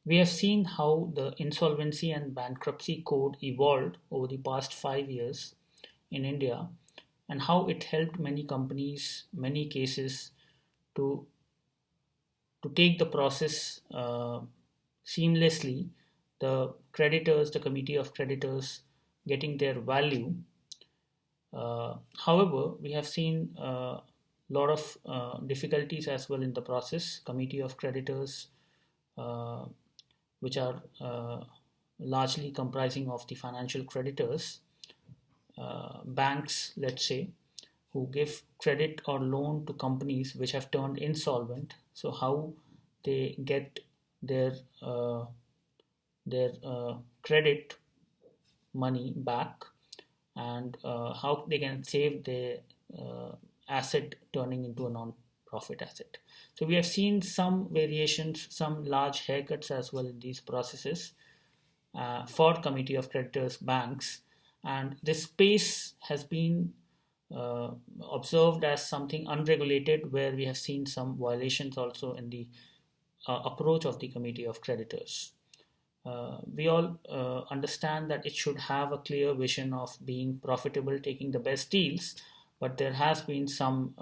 We have seen how the insolvency and bankruptcy code evolved over the past 5 years in India and how it helped many companies, many cases to, to take the process seamlessly. The creditors, the committee of creditors getting their value. However, we have seen a lot of difficulties as well in the process. Committee of creditors, uh, which are largely comprising of the financial creditors, banks, let's say, who give credit or loan to companies which have turned insolvent. So how they get their uh, their credit money back, and how they can save their uh, asset turning into a non-profit asset. So we have seen some variations, some large haircuts as well in these processes for committee of creditors banks, and this space has been uh, observed as something unregulated, where we have seen some violations also in the approach of the committee of creditors. We all understand that it should have a clear vision of being profitable, taking the best deals, but there has been some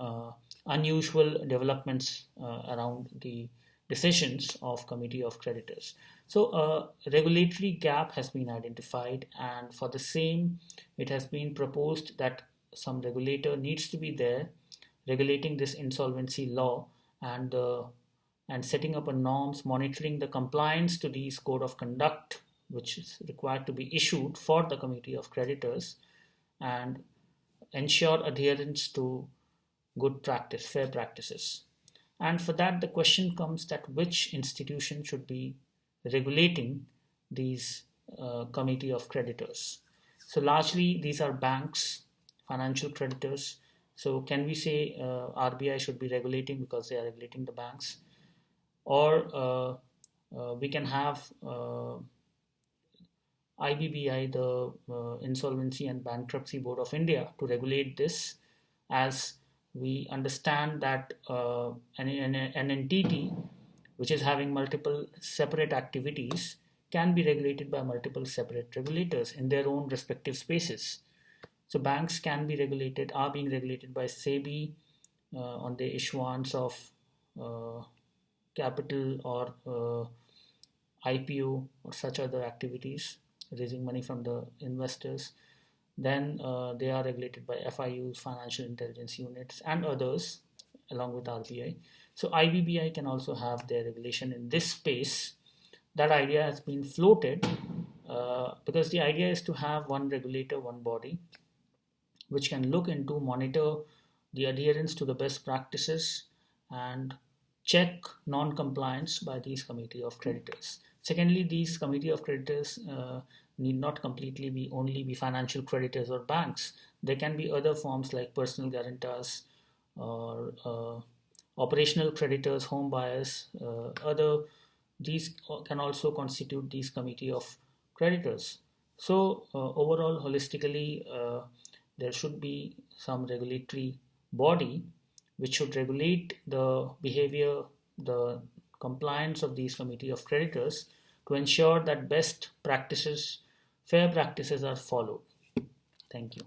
unusual developments around the decisions of committee of creditors. So a regulatory gap has been identified, and for the same, it has been proposed that some regulator needs to be there regulating this insolvency law, and and setting up a norms monitoring the compliance to these code of conduct, which is required to be issued for the committee of creditors, and ensure adherence to good practice, fair practices. And for that, the question comes that which institution should be regulating these committee of creditors. So largely these are banks, financial creditors. So can we say RBI should be regulating because they are regulating the banks, or we can have IBBI, the Insolvency and Bankruptcy Board of India, to regulate this, as we understand that an entity which is having multiple separate activities can be regulated by multiple separate regulators in their own respective spaces. So banks can be regulated, are being regulated by SEBI on the issuance of uh, capital or IPO or such other activities, raising money from the investors. Then they are regulated by FIUs, financial intelligence units, and others along with RBI. So IBBI can also have their regulation in this space. That idea has been floated because the idea is to have one regulator, one body, which can look into, monitor the adherence to the best practices, and check non-compliance by these committee of creditors. Secondly, these committee of creditors need not completely be only be financial creditors or banks. There can be other forms like personal guarantors or operational creditors, home buyers, other these can also constitute these committee of creditors. So overall, holistically, there should be some regulatory body which should regulate the behavior, the compliance of these committee of creditors, to ensure that best practices, fair practices are followed. Thank you.